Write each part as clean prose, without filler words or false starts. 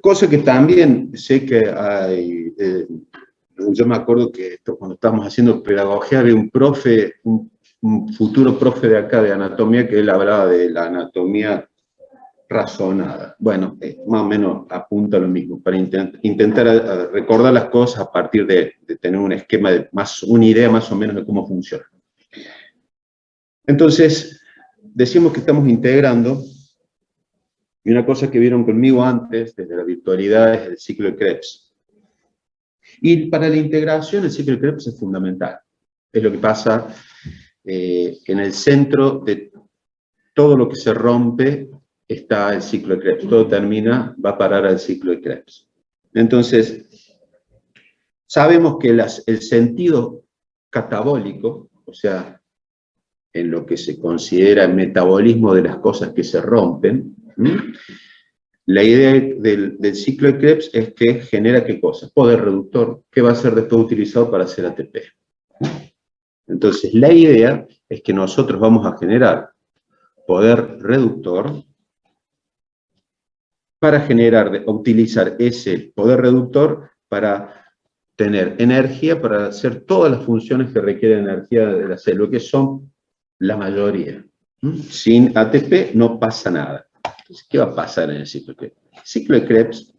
Cosa que también sé que hay, yo me acuerdo que cuando estábamos haciendo pedagogía había un profe, un futuro profe de acá de anatomía, que él hablaba de la anatomía razonada. Bueno, más o menos apunta a lo mismo, para intentar recordar las cosas a partir de tener un esquema, una idea más o menos de cómo funciona. Entonces, decimos que estamos integrando, y una cosa que vieron conmigo antes, desde la virtualidad, es el ciclo de Krebs. Y para la integración, el ciclo de Krebs es fundamental. Es lo que pasa que en el centro de todo lo que se rompe está el ciclo de Krebs. Todo termina, va a parar al ciclo de Krebs. Entonces, sabemos que el sentido catabólico, o sea, en lo que se considera el metabolismo de las cosas que se rompen, la idea del ciclo de Krebs es que genera ¿qué cosa? Poder reductor, que va a ser después utilizado para hacer ATP. Entonces, la idea es que nosotros vamos a generar poder reductor para utilizar ese poder reductor para tener energía para hacer todas las funciones que requieren energía de la célula, que son la mayoría. Sin ATP no pasa nada. Entonces, ¿qué va a pasar en el ciclo de Krebs? El ciclo de Krebs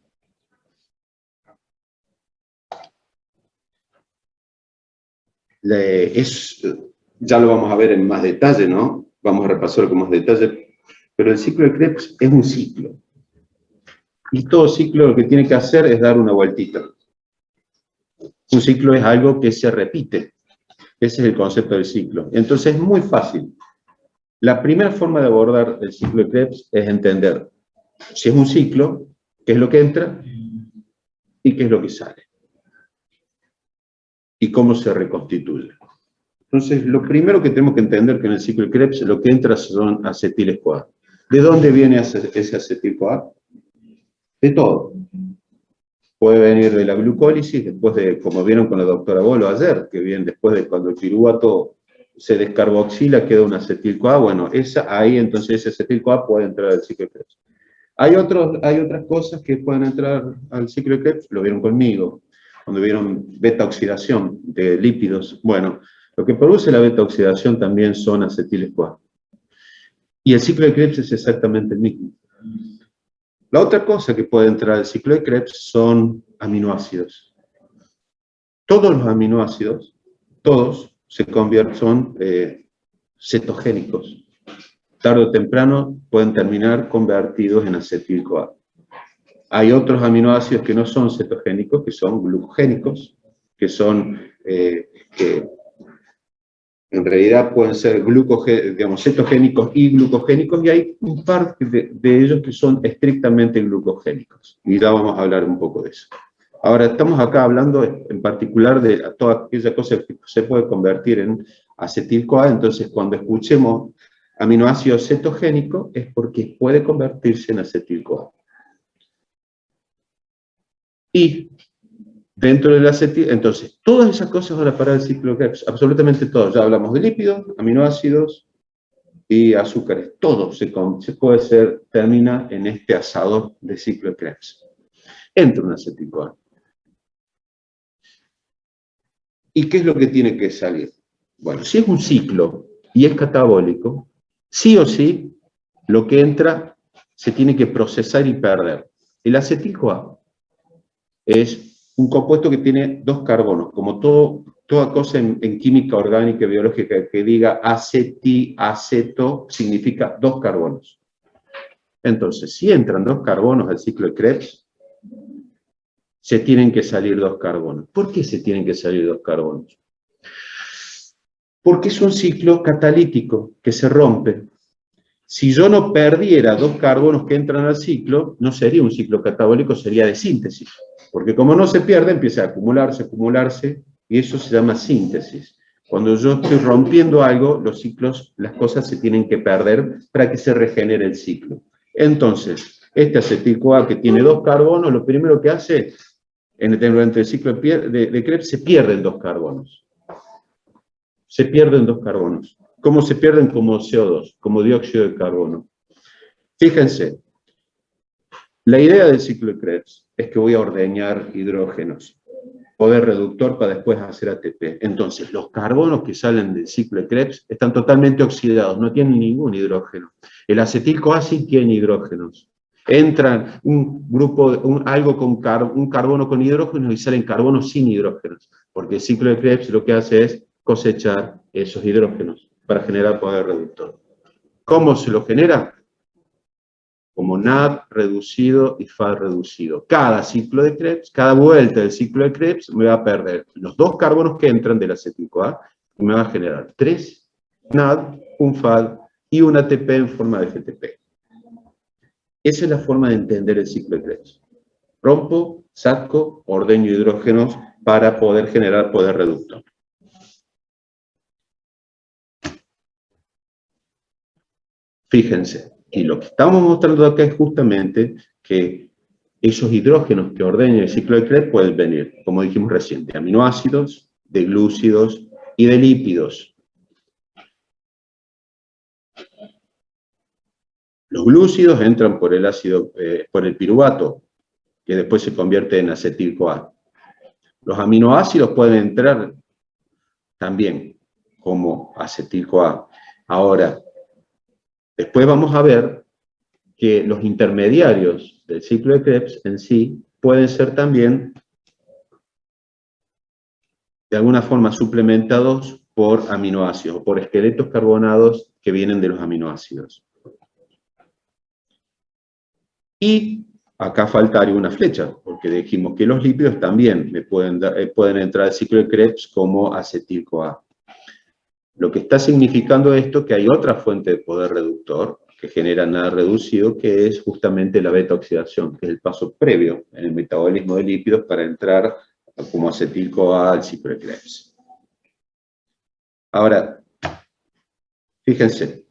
ya lo vamos a ver en más detalle, ¿no? Vamos a repasarlo con más detalle, pero el ciclo de Krebs es un ciclo. Y todo ciclo lo que tiene que hacer es dar una vueltita. Un ciclo es algo que se repite. Ese es el concepto del ciclo. Entonces es muy fácil. La primera forma de abordar el ciclo de Krebs es entender si es un ciclo, qué es lo que entra y qué es lo que sale. Y cómo se reconstituye. Entonces, lo primero que tenemos que entender que en el ciclo de Krebs lo que entra son acetil-CoA. ¿De dónde viene ese acetil-CoA? De todo. Puede venir de la glucólisis, después de, como vieron con la doctora Bolo ayer, que bien después de cuando el piruvato se descarboxila, queda un acetil-CoA. Bueno, ahí entonces ese acetil-CoA puede entrar al ciclo de Krebs. Hay otras cosas que pueden entrar al ciclo de Krebs, lo vieron conmigo, cuando vieron beta-oxidación de lípidos. Bueno, lo que produce la beta-oxidación también son acetiles-CoA. Y el ciclo de Krebs es exactamente el mismo. La otra cosa que puede entrar al ciclo de Krebs son aminoácidos. Todos los aminoácidos, todos son cetogénicos. Tarde o temprano pueden terminar convertidos en acetil-CoA. Hay otros aminoácidos que no son cetogénicos, que son glucogénicos, que son, que en realidad pueden ser cetogénicos y glucogénicos, y hay un par de ellos que son estrictamente glucogénicos. Y ya vamos a hablar un poco de eso. Ahora, estamos acá hablando en particular de toda aquella cosa que se puede convertir en acetil-CoA, entonces cuando escuchemos aminoácido cetogénico es porque puede convertirse en acetil-CoA. Y dentro del acetil, entonces, todas esas cosas van a parar el ciclo de Krebs, absolutamente todo. Ya hablamos de lípidos, aminoácidos y azúcares. Todo termina en este asador de ciclo de Krebs. Entra un acetil-CoA. ¿Y qué es lo que tiene que salir? Bueno, si es un ciclo y es catabólico, sí o sí, lo que entra se tiene que procesar y perder. El acetil-CoA es un compuesto que tiene dos carbonos, como toda cosa en química orgánica y biológica que diga aceto significa dos carbonos. Entonces, si entran dos carbonos al ciclo de Krebs, se tienen que salir dos carbonos. ¿Por qué se tienen que salir dos carbonos? Porque es un ciclo catalítico que se rompe. Si yo no perdiera dos carbonos que entran al ciclo, no sería un ciclo catabólico, sería de síntesis. Porque como no se pierde, empieza a acumularse, y eso se llama síntesis. Cuando yo estoy rompiendo algo, los ciclos, las cosas se tienen que perder para que se regenere el ciclo. Entonces, este acetil-CoA que tiene dos carbonos, lo primero que hace, durante el ciclo de Krebs, se pierden dos carbonos. Se pierden dos carbonos. ¿Cómo se pierden? Como CO2, como dióxido de carbono. Fíjense, La idea del ciclo de Krebs es que voy a ordeñar hidrógenos, poder reductor para después hacer ATP. Entonces, los carbonos que salen del ciclo de Krebs están totalmente oxidados, no tienen ningún hidrógeno. El acetil-CoA sí tiene hidrógenos. Entran un grupo, algo con un carbono con hidrógenos y salen carbonos sin hidrógenos, porque el ciclo de Krebs lo que hace es cosechar esos hidrógenos para generar poder reductor. ¿Cómo se lo genera? Como NAD reducido y FAD reducido. Cada ciclo de Krebs, cada vuelta del ciclo de Krebs me va a perder los dos carbonos que entran del acetil-CoA y me va a generar 3 NAD, un FAD y un ATP en forma de FTP. Esa es la forma de entender el ciclo de Krebs. Rompo, saco, ordeño hidrógenos para poder generar poder reductor. Fíjense, y lo que estamos mostrando acá es justamente que esos hidrógenos que ordeñan el ciclo de Krebs pueden venir, como dijimos recién, de aminoácidos, de glúcidos y de lípidos. Los glúcidos entran por el ácido, por el piruvato, que después se convierte en acetil-CoA. Los aminoácidos pueden entrar también como acetil-CoA. Ahora, después vamos a ver que los intermediarios del ciclo de Krebs en sí pueden ser también de alguna forma suplementados por aminoácidos, o por esqueletos carbonados que vienen de los aminoácidos. Y acá faltaría una flecha, porque dijimos que los lípidos también pueden entrar al ciclo de Krebs como acetil-CoA. Lo que está significando esto es que hay otra fuente de poder reductor que genera NAD reducido, que es justamente la beta-oxidación, que es el paso previo en el metabolismo de lípidos para entrar como acetil-CoA al ciclo de Krebs. Ahora, fíjense,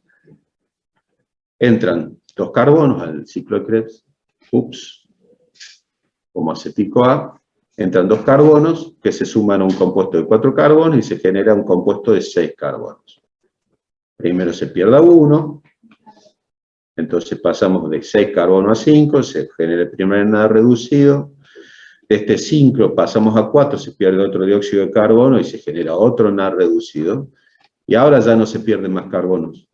entran los carbonos al ciclo de Krebs, como acetil-CoA, entran 2 carbonos que se suman a un compuesto de 4 carbonos y se genera un compuesto de 6 carbonos. Primero se pierde 1, entonces pasamos de 6 carbonos a 5, se genera el primer NAD reducido. De este 5 pasamos a 4, se pierde otro dióxido de carbono y se genera otro NAD reducido. Y ahora ya no se pierden más carbonos.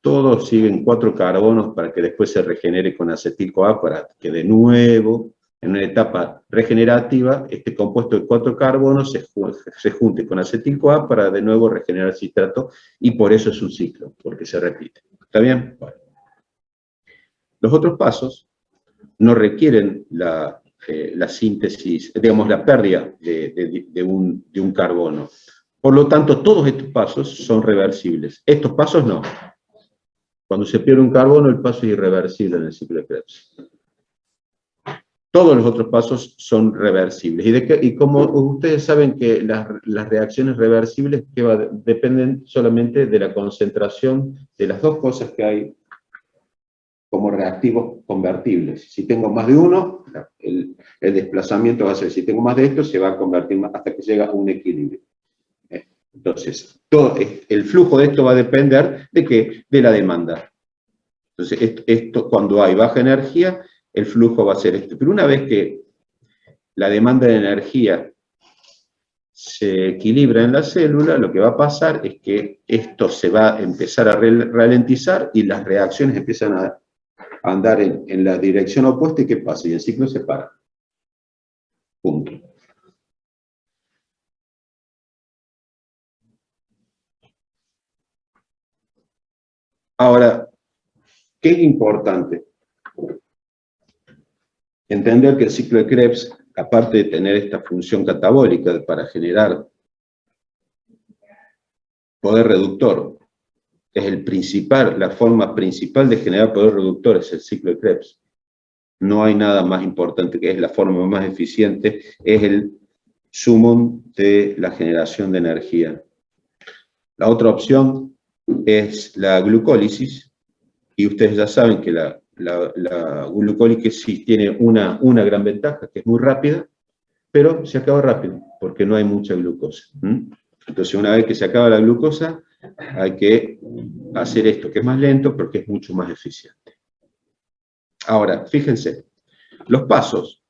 Todos siguen 4 carbonos para que después se regenere con acetil-CoA, para que de nuevo, en una etapa regenerativa, este compuesto de 4 carbonos se junte con acetil-CoA para de nuevo regenerar citrato, y por eso es un ciclo, porque se repite. ¿Está bien? Bueno. Los otros pasos no requieren la síntesis, digamos, la pérdida de un carbono. Por lo tanto, todos estos pasos son reversibles. Estos pasos no. Cuando se pierde un carbono, el paso es irreversible en el ciclo de Krebs. Todos los otros pasos son reversibles. Y como ustedes saben que las reacciones reversibles dependen solamente de la concentración de las dos cosas que hay como reactivos convertibles. Si tengo más de uno, el desplazamiento va a ser, si tengo más de esto, se va a convertir más hasta que llega a un equilibrio. Entonces, el flujo de esto va a depender ¿de qué? De la demanda. Entonces, esto cuando hay baja energía, el flujo va a ser este. Pero una vez que la demanda de energía se equilibra en la célula, lo que va a pasar es que esto se va a empezar a ralentizar y las reacciones empiezan a andar en la dirección opuesta. ¿Y qué pasa? Y el ciclo se para. Punto. Ahora, ¿qué es importante? Entender que el ciclo de Krebs, aparte de tener esta función catabólica para generar poder reductor, es la forma principal de generar poder reductor es el ciclo de Krebs. No hay nada más importante, que es la forma más eficiente, es el sumum de la generación de energía. La otra opción es la glucólisis, y ustedes ya saben que la glucólisis tiene una gran ventaja, que es muy rápida, pero se acaba rápido, porque no hay mucha glucosa. Entonces, una vez que se acaba la glucosa, hay que hacer esto, que es más lento, pero que es mucho más eficiente. Ahora, fíjense, Los pasos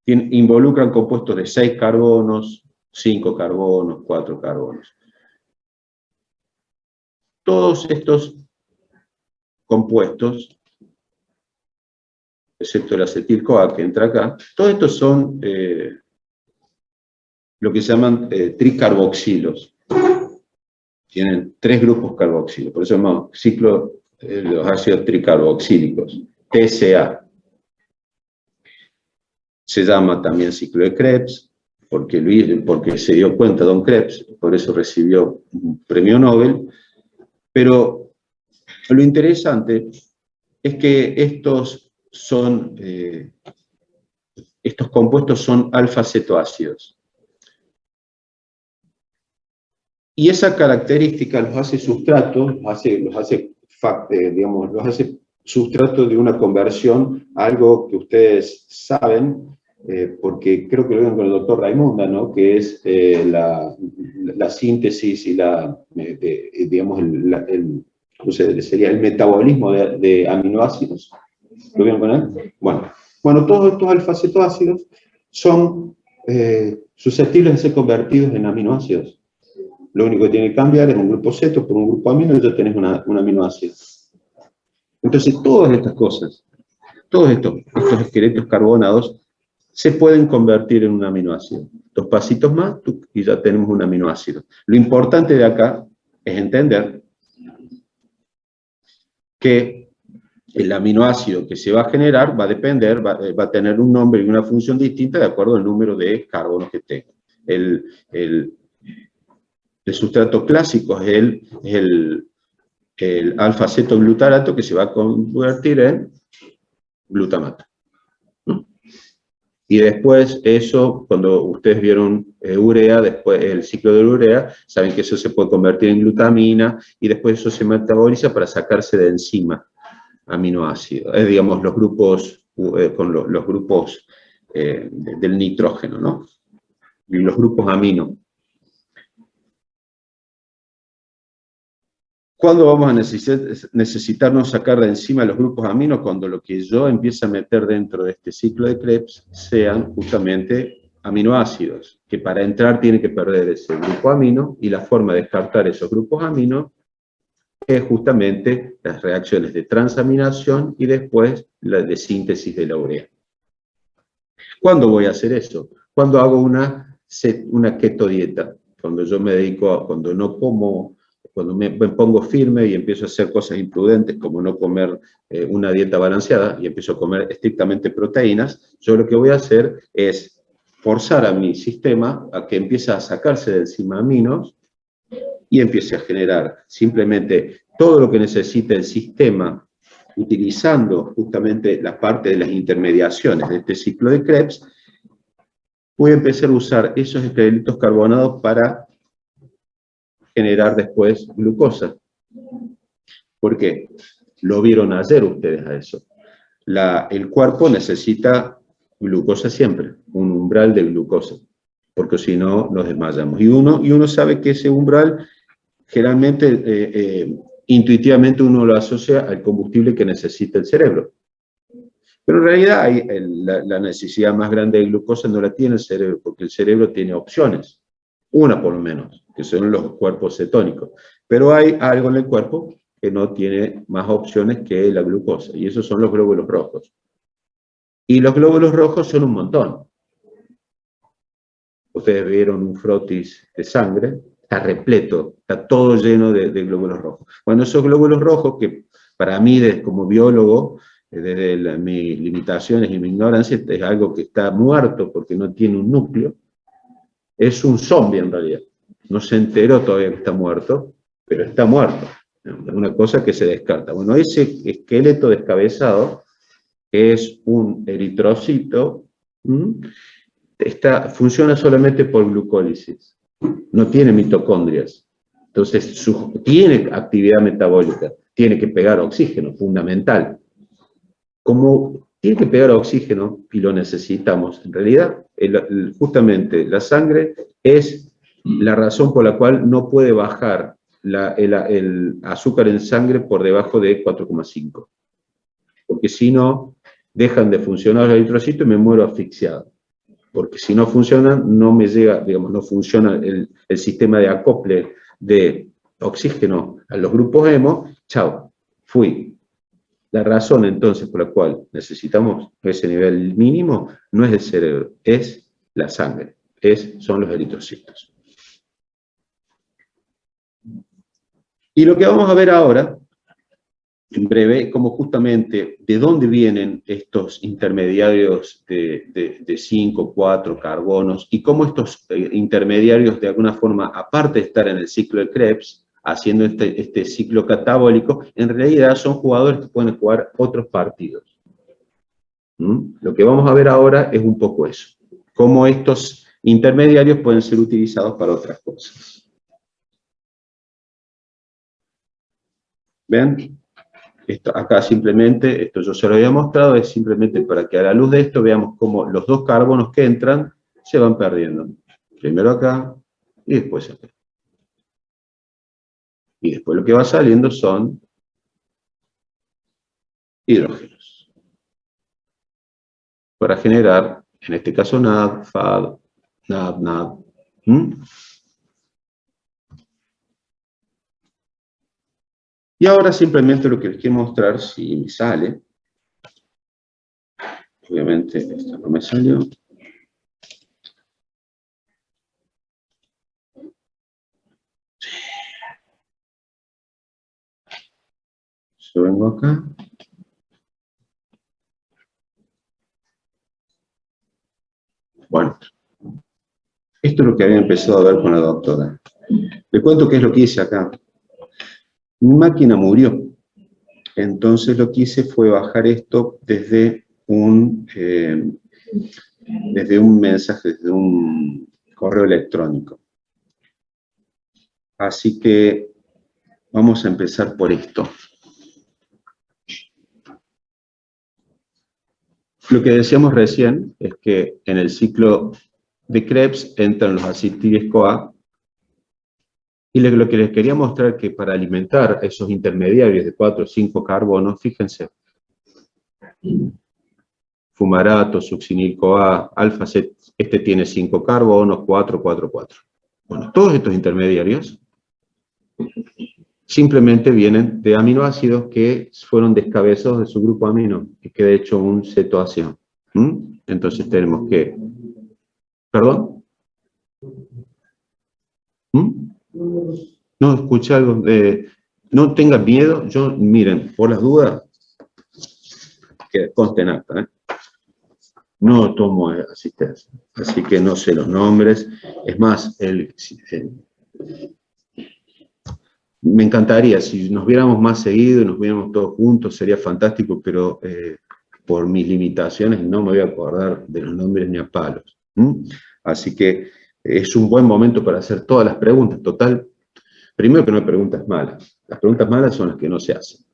involucran compuestos de 6 carbonos, 5 carbonos, 4 carbonos. Todos estos compuestos, excepto el acetil-CoA que entra acá, todos estos son lo que se llaman tricarboxilos. Tienen 3 grupos carboxilos, por eso llamamos ciclo de los ácidos tricarboxílicos, TCA. Se llama también ciclo de Krebs, porque se dio cuenta Don Krebs, por eso recibió un premio Nobel. Pero lo interesante es que estos compuestos son alfa-cetoácidos. Y esa característica los hace sustratos, los hace sustratos de una conversión, algo que ustedes saben, porque creo que lo ven con el doctor Raimunda, ¿no? Que es la síntesis y sería el metabolismo de aminoácidos. ¿Lo vieron con él? Bueno, todos estos alfa-cetoácidos son susceptibles de ser convertidos en aminoácidos. Lo único que tiene que cambiar es un grupo ceto por un grupo amino y ya tenés un aminoácido. Entonces, todas estas cosas, todos estos esqueletos carbonados, se pueden convertir en un aminoácido. 2 pasitos más y ya tenemos un aminoácido. Lo importante de acá es entender que el aminoácido que se va a generar va a depender, va a tener un nombre y una función distinta de acuerdo al número de carbonos que tenga. El sustrato clásico es el alfa-cetoglutarato que se va a convertir en glutamato. Y después eso, cuando ustedes vieron urea, después el ciclo de la urea, saben que eso se puede convertir en glutamina y después eso se metaboliza para sacarse de encima aminoácidos. Digamos, los grupos, con los grupos del nitrógeno, ¿no? Y los grupos amino. ¿Cuándo vamos a necesitarnos sacar de encima los grupos aminos? Cuando lo que yo empiece a meter dentro de este ciclo de Krebs sean justamente aminoácidos, que para entrar tiene que perder ese grupo amino, y la forma de descartar esos grupos aminos es justamente las reacciones de transaminación y después la de síntesis de la urea. ¿Cuándo voy a hacer eso? Cuando hago una ketodieta, cuando yo me dedico cuando no como, cuando me pongo firme y empiezo a hacer cosas imprudentes como no comer una dieta balanceada y empiezo a comer estrictamente proteínas, yo lo que voy a hacer es forzar a mi sistema a que empiece a sacarse de encima aminos y empiece a generar simplemente todo lo que necesita el sistema utilizando justamente la parte de las intermediaciones de este ciclo de Krebs. Voy a empezar a usar esos esqueletos carbonados para generar después glucosa. ¿Por qué? Lo vieron ayer ustedes a eso. El cuerpo necesita glucosa siempre, un umbral de glucosa, porque si no nos desmayamos. Y uno sabe que ese umbral, generalmente, intuitivamente uno lo asocia al combustible que necesita el cerebro. Pero en realidad la necesidad más grande de glucosa no la tiene el cerebro, porque el cerebro tiene opciones. Una por lo menos, que son los cuerpos cetónicos. Pero hay algo en el cuerpo que no tiene más opciones que la glucosa, y esos son los glóbulos rojos. Y los glóbulos rojos son un montón. Ustedes vieron un frotis de sangre, está repleto, está todo lleno de glóbulos rojos. Bueno, esos glóbulos rojos que para mí, como biólogo, desde mis limitaciones y mi ignorancia, es algo que está muerto porque no tiene un núcleo, es un zombie en realidad. No se enteró todavía que está muerto, pero está muerto. Es una cosa que se descarta. Bueno, ese esqueleto descabezado es un eritrocito, funciona solamente por glucólisis, no tiene mitocondrias. Entonces, tiene actividad metabólica, tiene que pegar oxígeno, fundamental. Como tiene que pegar oxígeno, y lo necesitamos, en realidad, justamente la sangre es la razón por la cual no puede bajar el azúcar en sangre por debajo de 4,5. Porque si no, dejan de funcionar los eritrocitos y me muero asfixiado. Porque si no funcionan, no me llega, digamos, no funciona el sistema de acople de oxígeno a los grupos hemo, chao, fui. La razón entonces por la cual necesitamos ese nivel mínimo no es el cerebro, es la sangre, son los eritrocitos. Y lo que vamos a ver ahora, en breve, como justamente de dónde vienen estos intermediarios de 5, 4 carbonos, y cómo estos intermediarios de alguna forma, aparte de estar en el ciclo de Krebs, haciendo este ciclo catabólico, en realidad son jugadores que pueden jugar otros partidos. Lo que vamos a ver ahora es un poco eso, cómo estos intermediarios pueden ser utilizados para otras cosas. ¿Ven? Esto, acá simplemente, esto yo se lo había mostrado, es simplemente para que a la luz de esto veamos cómo los dos carbonos que entran se van perdiendo. Primero acá y después acá. Y después lo que va saliendo son hidrógenos. Para generar, en este caso NAD, FAD, NAD, NAD. Y ahora simplemente lo que les quiero mostrar, si me sale, obviamente esta no me salió. Yo vengo acá. Bueno, esto es lo que había empezado a ver con la doctora. Le cuento qué es lo que hice acá. Mi máquina murió. Entonces lo que hice fue bajar esto desde un mensaje, desde un correo electrónico. Así que vamos a empezar por esto. Lo que decíamos recién es que en el ciclo de Krebs entran los acetil-CoA, y lo que les quería mostrar es que para alimentar esos intermediarios de 4 o 5 carbonos, fíjense, fumarato, succinil-CoA, alfa-C, este tiene 5 carbonos, 4, 4, 4. Bueno, todos estos intermediarios simplemente vienen de aminoácidos que fueron descabezados de su grupo amino, y que de hecho un cetoácido. Entonces tenemos que... ¿Perdón? No, escuché algo de... No tengan miedo, miren, por las dudas, que conste en acta, ¿eh? No tomo asistencia, así que no sé los nombres. Es más, me encantaría, si nos viéramos más seguido y nos viéramos todos juntos, sería fantástico, pero por mis limitaciones no me voy a acordar de los nombres ni a palos. Así que es un buen momento para hacer todas las preguntas. Total, primero que no hay preguntas malas. Las preguntas malas son las que no se hacen.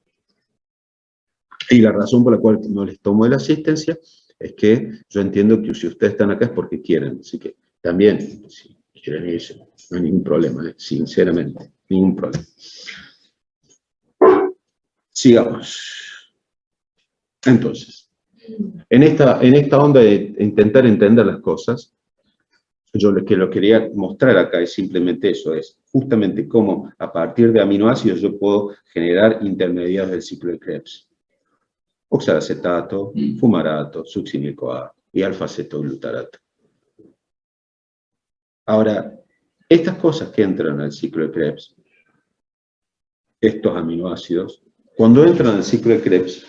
Y la razón por la cual no les tomo la asistencia es que yo entiendo que si ustedes están acá es porque quieren. Así que también, si quieren irse, no hay ningún problema, sinceramente, ningún problema. Sigamos. Entonces, en esta onda de intentar entender las cosas, yo lo que quería mostrar acá es simplemente eso, es justamente cómo a partir de aminoácidos yo puedo generar intermediarios del ciclo de Krebs. Oxalacetato, fumarato, succinil-CoA y alfa-cetoglutarato. Ahora, estas cosas que entran al ciclo de Krebs, estos aminoácidos, cuando entran al ciclo de Krebs,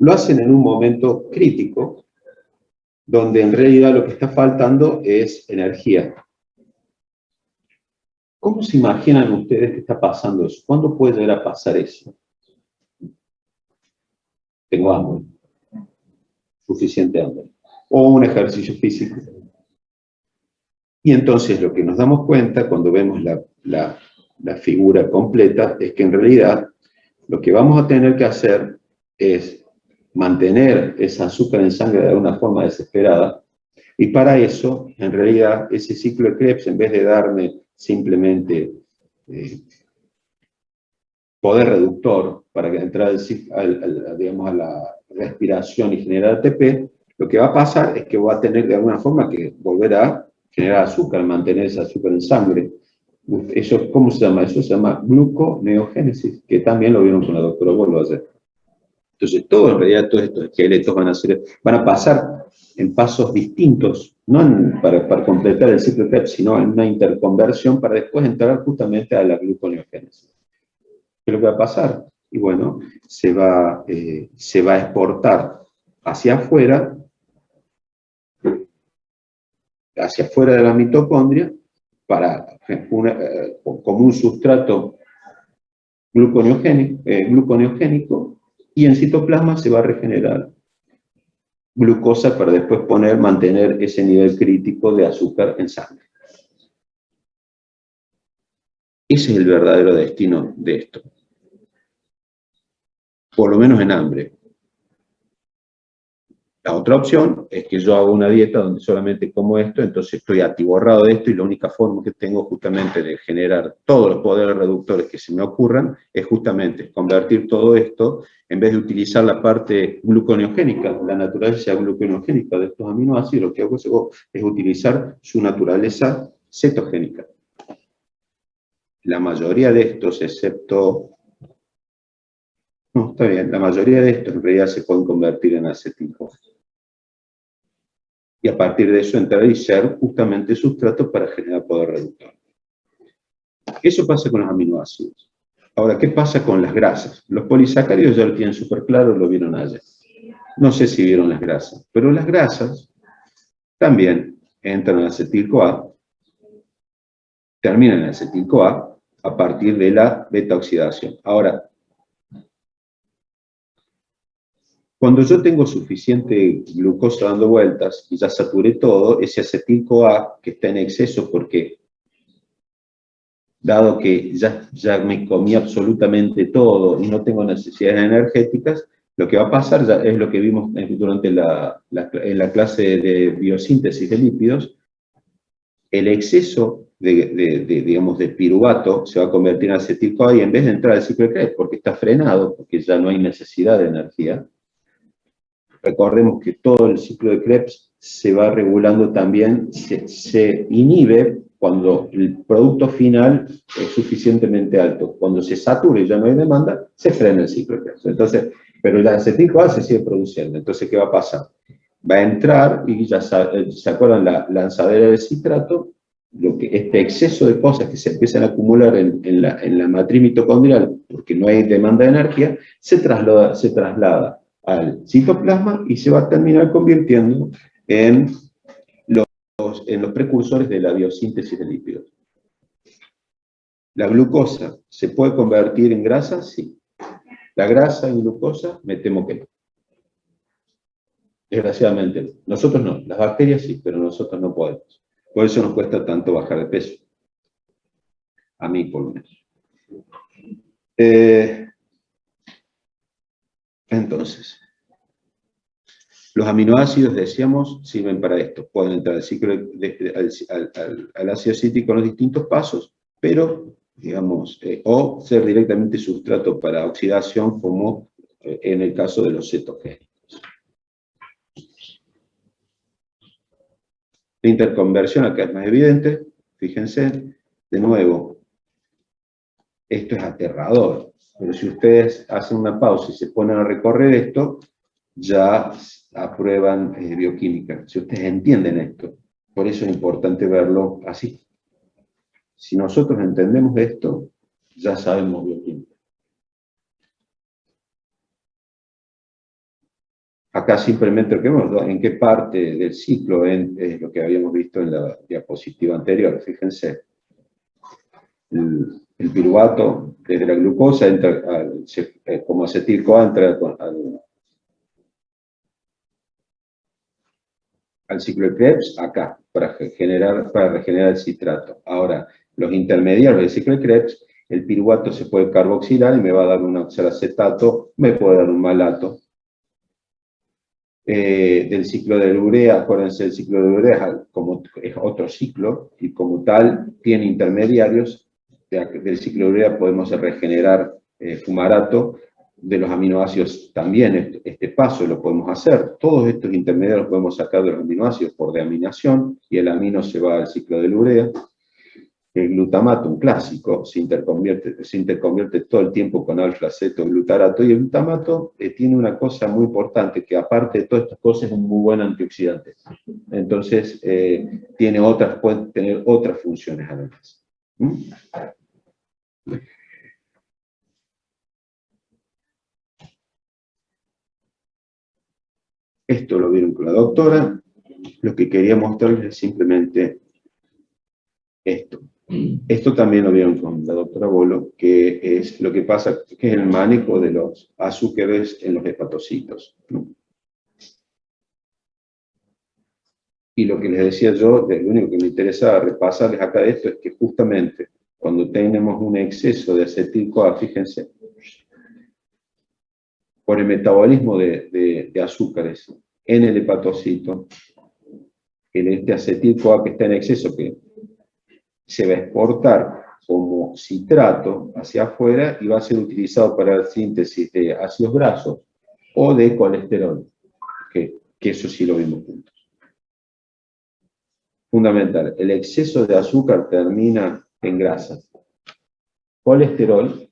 lo hacen en un momento crítico, donde en realidad lo que está faltando es energía. ¿Cómo se imaginan ustedes que está pasando eso? ¿Cuándo puede llegar a pasar eso? Tengo hambre. Suficiente hambre. O un ejercicio físico. Y entonces lo que nos damos cuenta cuando vemos la figura completa es que en realidad lo que vamos a tener que hacer es mantener esa azúcar en sangre de alguna forma desesperada, y para eso, en realidad, ese ciclo de Krebs, en vez de darme simplemente poder reductor para que entrar digamos, respiración y generar ATP, lo que va a pasar es que va a tener de alguna forma que volver a generar azúcar, mantener ese azúcar en sangre. Eso, ¿cómo se llama? Eso se llama gluconeogénesis, que también lo vieron con la doctora Bolo ayer. Entonces, en realidad, todos estos esqueletos van a pasar en pasos distintos, no para completar el ciclo de Krebs, sino en una interconversión para después entrar justamente a la gluconeogénesis. ¿Qué es lo que va a pasar? Y bueno, se va a exportar hacia afuera de la mitocondria, como un sustrato gluconeogénico, y en citoplasma se va a regenerar glucosa para después mantener ese nivel crítico de azúcar en sangre. Ese es el verdadero destino de esto. Por lo menos en hambre. La otra opción es que yo hago una dieta donde solamente como esto, entonces estoy atiborrado de esto y la única forma que tengo justamente de generar todos los poderes reductores que se me ocurran es justamente convertir todo esto, en vez de utilizar la parte gluconeogénica, la naturaleza gluconeogénica de estos aminoácidos, lo que hago es utilizar su naturaleza cetogénica. La mayoría de estos, excepto... No, está bien, la mayoría de estos en realidad se pueden convertir en acetil-CoA. Y a partir de eso entrar y ser justamente sustrato para generar poder reductor. Eso pasa con los aminoácidos. Ahora, ¿qué pasa con las grasas? Los polisacáridos ya lo tienen súper claro, lo vieron ayer. No sé si vieron las grasas, pero las grasas también entran en acetil-CoA, terminan en acetil-CoA a partir de la beta-oxidación. Ahora, cuando yo tengo suficiente glucosa dando vueltas y ya saturé todo, ese acetil-CoA que está en exceso porque, dado que ya me comí absolutamente todo y no tengo necesidades energéticas, lo que va a pasar ya es lo que vimos durante en la clase de biosíntesis de lípidos. El exceso digamos, de piruvato se va a convertir en acetil-CoA y en vez de entrar al ciclo de Krebs, porque está frenado, porque ya no hay necesidad de energía. Recordemos que todo el ciclo de Krebs se va regulando también, se inhibe cuando el producto final es suficientemente alto. Cuando se satura y ya no hay demanda, se frena el ciclo de Krebs. Entonces, pero el acetil-CoA se sigue produciendo. Entonces, ¿qué va a pasar? Va a entrar, y ya se acuerdan la lanzadera del citrato, este exceso de cosas que se empiezan a acumular en la matriz mitocondrial, porque no hay demanda de energía, se traslada al citoplasma y se va a terminar convirtiendo en los precursores de la biosíntesis de lípidos. ¿La glucosa se puede convertir en grasa? Sí. ¿La grasa en glucosa? Me temo que no. Desgraciadamente no. Nosotros no. Las bacterias sí, pero nosotros no podemos. Por eso nos cuesta tanto bajar de peso. A mí, por lo menos. Entonces, los aminoácidos, decíamos, sirven para esto. Pueden entrar al ciclo al ácido cítrico en los distintos pasos, pero, digamos, o ser directamente sustrato para oxidación, como en el caso de los cetogénicos. La interconversión acá es más evidente. Fíjense, de nuevo, esto es aterrador. Pero si ustedes hacen una pausa y se ponen a recorrer esto, ya aprueban bioquímica. Si ustedes entienden esto, por eso es importante verlo así. Si nosotros entendemos esto, ya sabemos bioquímica. Acá simplemente lo que vemos, en qué parte del ciclo es lo que habíamos visto en la diapositiva anterior. Fíjense, el piruvato desde la glucosa entra como acetil-CoA entra al ciclo de Krebs acá, para regenerar el citrato. Ahora, los intermediarios del ciclo de Krebs, el piruvato se puede carboxilar y me va a dar un oxalacetato, me puede dar un malato. Del ciclo de urea, acuérdense, el ciclo de urea es otro ciclo, y como tal tiene intermediarios. Del ciclo de urea podemos regenerar fumarato, de los aminoácidos también este paso lo podemos hacer. Todos estos intermediarios los podemos sacar de los aminoácidos por deaminación, y el amino se va al ciclo de urea. El glutamato, un clásico, se interconvierte todo el tiempo con alfa-acetoglutarato, y el glutamato tiene una cosa muy importante, que aparte de todas estas cosas es un muy buen antioxidante. Entonces, puede tener otras funciones además. Esto lo vieron con la doctora. Lo que quería mostrarles es simplemente esto. Esto también lo vieron con la doctora Bolo, que es lo que pasa, que es el manejo de los azúcares en los hepatocitos, ¿no? Y lo que les decía yo, lo único que me interesaba repasarles acá de esto, es que justamente cuando tenemos un exceso de acetil-CoA, fíjense, por el metabolismo de azúcares en el hepatocito, este acetil-CoA que está en exceso, que se va a exportar como citrato hacia afuera y va a ser utilizado para la síntesis de ácidos grasos o de colesterol, que eso sí lo vimos juntos. Fundamental, el exceso de azúcar termina en grasas, colesterol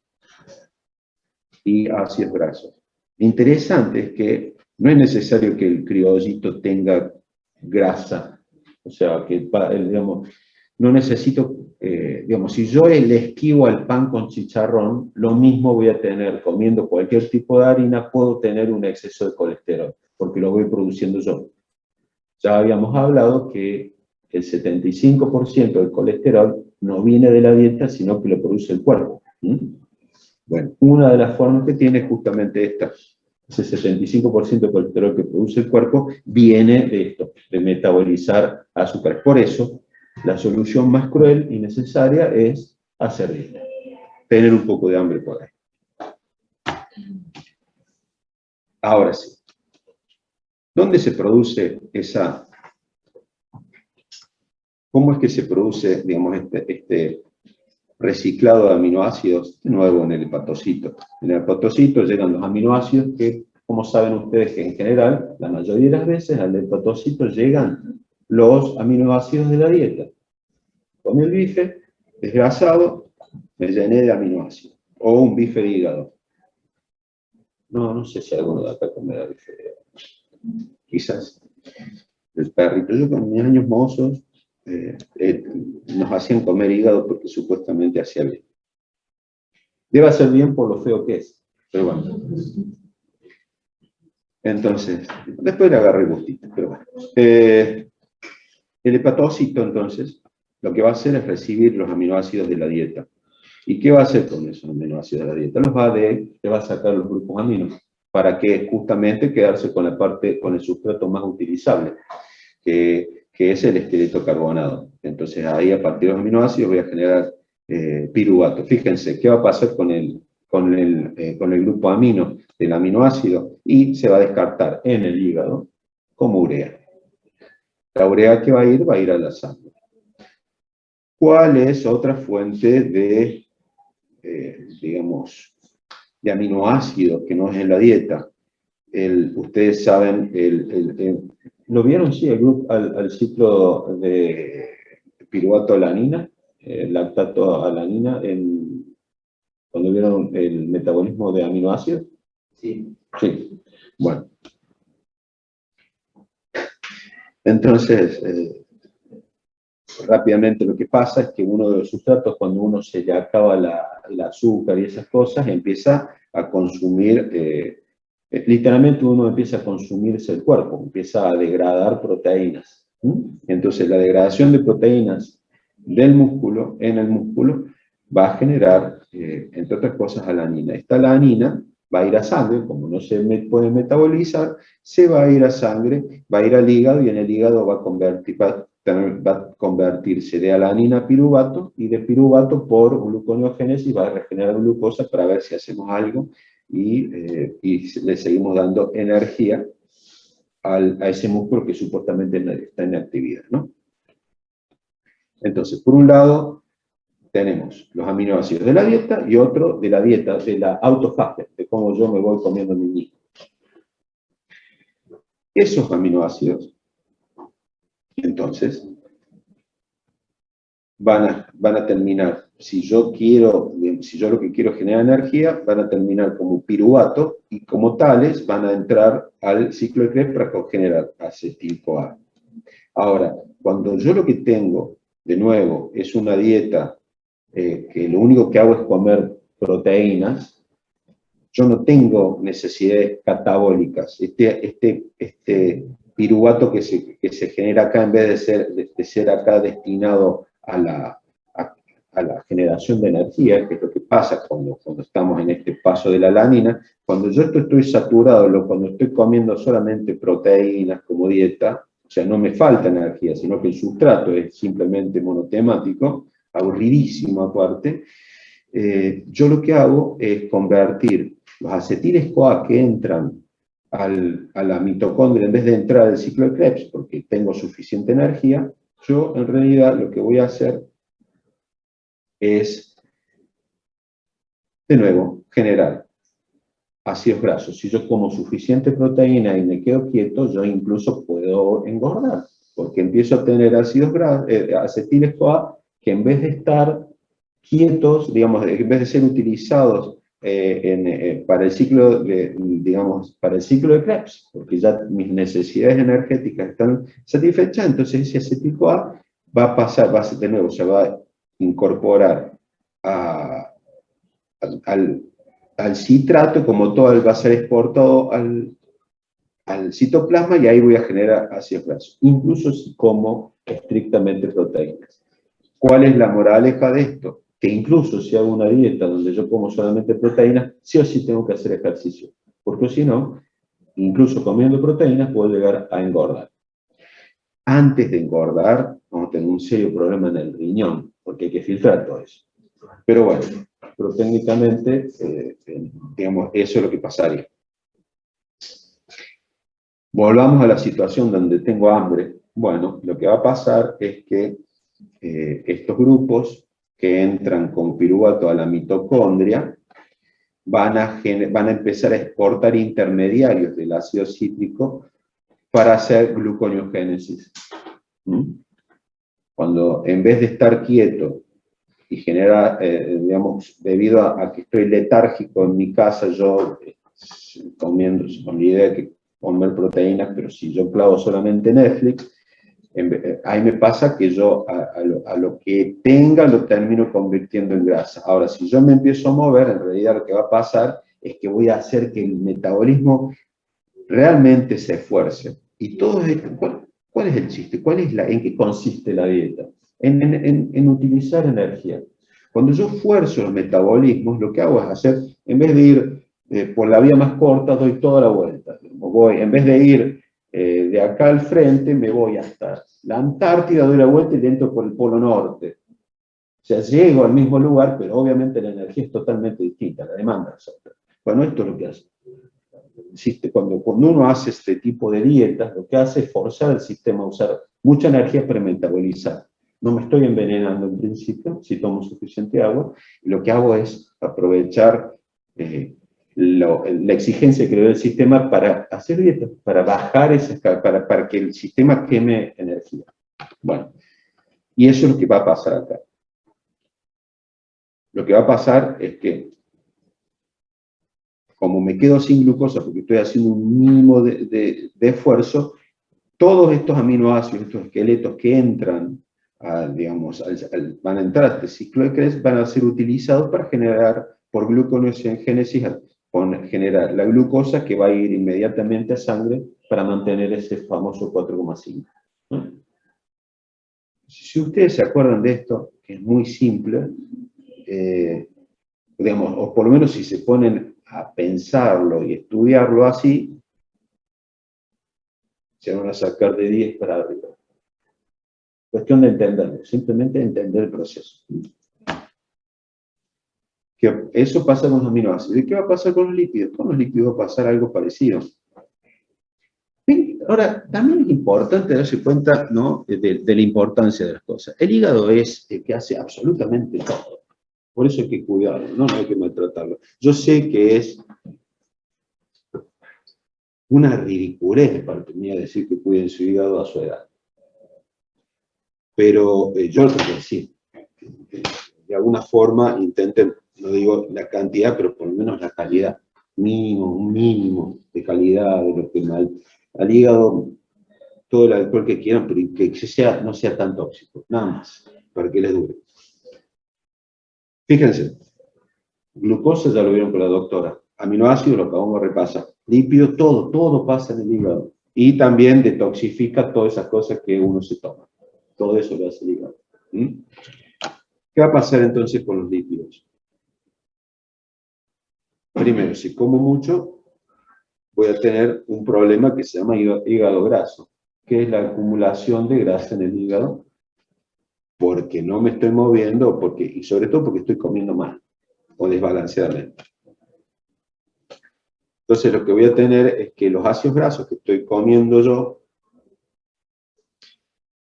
y ácidos grasos. Interesante es que no es necesario que el criollito tenga grasa, o sea, que digamos, no necesito, digamos, si yo le esquivo al pan con chicharrón, lo mismo voy a tener comiendo cualquier tipo de harina, puedo tener un exceso de colesterol, porque lo voy produciendo yo. Ya habíamos hablado que el 75% del colesterol no viene de la dieta, sino que lo produce el cuerpo. Bueno, una de las formas que tiene es justamente esta. Ese 75% de colesterol que produce el cuerpo viene de esto, de metabolizar azúcares. Por eso, la solución más cruel y necesaria es hacer dieta. Tener un poco de hambre por ahí. Ahora sí. ¿Dónde se produce esa? ¿Cómo es que se produce, digamos, este reciclado de aminoácidos de nuevo en el hepatocito? En el hepatocito llegan los aminoácidos que, como saben ustedes, que en general, la mayoría de las veces al hepatocito llegan los aminoácidos de la dieta. Comí el bife desgrasado, me llené de aminoácidos. O un bife de hígado. No sé si alguno de acá comerá bife de hígado. Quizás. El perrito, yo con mis años mozos, nos hacían comer hígado porque supuestamente hacía bien. Debe hacer bien por lo feo que es, pero bueno. Entonces, después le agarré gustito, pero bueno. El hepatocito, entonces, lo que va a hacer es recibir los aminoácidos de la dieta. ¿Y qué va a hacer con esos aminoácidos de la dieta? Le va a sacar los grupos aminos, para que justamente quedarse con la parte, con el sustrato más utilizable, que es el esqueleto carbonado. Entonces ahí a partir de los aminoácidos voy a generar piruvato. Fíjense, ¿qué va a pasar con el grupo amino del aminoácido? Y se va a descartar en el hígado como urea. La urea que va a ir a la sangre. ¿Cuál es otra fuente de, digamos, de aminoácidos que no es en la dieta? Ustedes saben, ¿lo vieron? Sí, al ciclo de piruvato alanina, lactato alanina, cuando vieron el metabolismo de aminoácidos. Sí. Sí, bueno. Entonces, rápidamente lo que pasa es que uno de los sustratos, cuando uno se le acaba el azúcar y esas cosas, empieza a consumir, literalmente uno empieza a consumirse el cuerpo, empieza a degradar proteínas. Entonces la degradación de proteínas del músculo, en el músculo, va a generar, entre otras cosas, alanina. Esta alanina va a ir a sangre, como no se puede metabolizar, se va a ir a sangre, va a ir al hígado, y en el hígado va a convertirse de alanina a piruvato, y de piruvato por gluconeogénesis va a regenerar glucosa para ver si hacemos algo y le seguimos dando energía a ese músculo que supuestamente está en actividad, ¿no? Entonces, por un lado, tenemos los aminoácidos de la dieta y otro de la dieta, de la autofagia, de cómo yo me voy comiendo mi mismo. Esos aminoácidos, entonces, van a terminar, si yo lo que quiero es generar energía, van a terminar como piruvato y como tales van a entrar al ciclo de Krebs para generar acetil-CoA. Ahora, cuando yo lo que tengo, de nuevo, es una dieta que lo único que hago es comer proteínas, yo no tengo necesidades catabólicas. Este piruvato que se genera acá, en vez de ser acá destinado a la generación de energía, que es lo que pasa cuando estamos en este paso de la alanina, cuando yo estoy saturado, cuando estoy comiendo solamente proteínas como dieta, o sea, no me falta energía, sino que el sustrato es simplemente monotemático, aburridísimo aparte, yo lo que hago es convertir los acetiles-CoA que entran a la mitocondria, en vez de entrar al ciclo de Krebs, porque tengo suficiente energía, yo en realidad lo que voy a hacer es, de nuevo, generar ácidos grasos. Si yo como suficiente proteína y me quedo quieto, yo incluso puedo engordar, porque empiezo a tener acetiles-CoA que en vez de estar quietos, digamos, en vez de ser utilizados para el ciclo de Krebs, porque ya mis necesidades energéticas están satisfechas, entonces ese acetil-CoA va a pasar, de nuevo, se va a incorporar al citrato, como todo va a ser exportado al citoplasma, y ahí voy a generar ácidos grasos, incluso si como estrictamente proteínas. ¿Cuál es la moraleja de esto? Que incluso si hago una dieta donde yo como solamente proteínas, sí o sí tengo que hacer ejercicio, porque si no, incluso comiendo proteínas puedo llegar a engordar. Antes de engordar, vamos a tener un serio problema en el riñón, porque hay que filtrar todo eso. Pero bueno, pero técnicamente, digamos, eso es lo que pasaría. Volvamos a la situación donde tengo hambre. Bueno, lo que va a pasar es que estos grupos que entran con piruvato a la mitocondria van a empezar a exportar intermediarios del ácido cítrico para hacer gluconeogénesis. Cuando en vez de estar quieto y generar, digamos, debido a que estoy letárgico en mi casa, yo comiendo con la idea de que comer proteínas, pero si yo clavo solamente Netflix, ahí me pasa que yo a lo que tenga lo termino convirtiendo en grasa. Ahora, si yo me empiezo a mover, en realidad lo que va a pasar es que voy a hacer que el metabolismo realmente se esfuerce. Y todo esto, ¿cuál es el chiste? ¿En qué consiste la dieta? En utilizar energía. Cuando yo esfuerzo los metabolismos, lo que hago es hacer, en vez de ir por la vía más corta, doy toda la vuelta. En vez de ir de acá al frente, me voy hasta la Antártida, doy la vuelta y entro por el Polo Norte. O sea, llego al mismo lugar, pero obviamente la energía es totalmente distinta, la demanda es otra. Bueno, esto es lo que hace. Cuando uno hace este tipo de dietas, lo que hace es forzar al sistema a usar mucha energía para metabolizar. No me estoy envenenando en principio, si tomo suficiente agua, y lo que hago es aprovechar la exigencia que le da el sistema para hacer dieta, para bajar para que el sistema queme energía. Bueno, y eso es lo que va a pasar acá. Lo que va a pasar es que, como me quedo sin glucosa porque estoy haciendo un mínimo de esfuerzo, todos estos aminoácidos, estos esqueletos que entran, van a entrar a este ciclo de Krebs, van a ser utilizados para generar, por gluconeogénesis, generar la glucosa que va a ir inmediatamente a sangre para mantener ese famoso 4,5. ¿No? Si ustedes se acuerdan de esto, que es muy simple, digamos, o por lo menos si se ponen a pensarlo y estudiarlo así, se van a sacar de 10 para arriba. Cuestión de entenderlo, simplemente entender el proceso. Que eso pasa con los aminoácidos. ¿Y qué va a pasar con los lípidos? Con los lípidos va a pasar algo parecido. Ahora, también es importante darse cuenta, ¿no?, de la importancia de las cosas. El hígado es el que hace absolutamente todo. Por eso hay que cuidarlo, no hay que maltratarlo. Yo sé que es una ridiculez de parte mía decir que cuiden su hígado a su edad. Pero yo lo tengo que decir. De alguna forma intenten, no digo la cantidad, pero por lo menos la calidad. Mínimo, un mínimo de calidad de lo que al hígado, todo el alcohol que quieran, pero que no sea tan tóxico. Nada más, para que les dure. Fíjense, glucosa ya lo vieron con la doctora. Aminoácidos, lo acabamos de repasar. Lípidos, todo pasa en el hígado. Y también detoxifica todas esas cosas que uno se toma. Todo eso lo hace el hígado. ¿Qué va a pasar entonces con los lípidos? Primero, si como mucho, voy a tener un problema que se llama hígado graso, que es la acumulación de grasa en el hígado, porque no me estoy moviendo, y sobre todo porque estoy comiendo mal, o desbalanceadamente. Entonces lo que voy a tener es que los ácidos grasos que estoy comiendo yo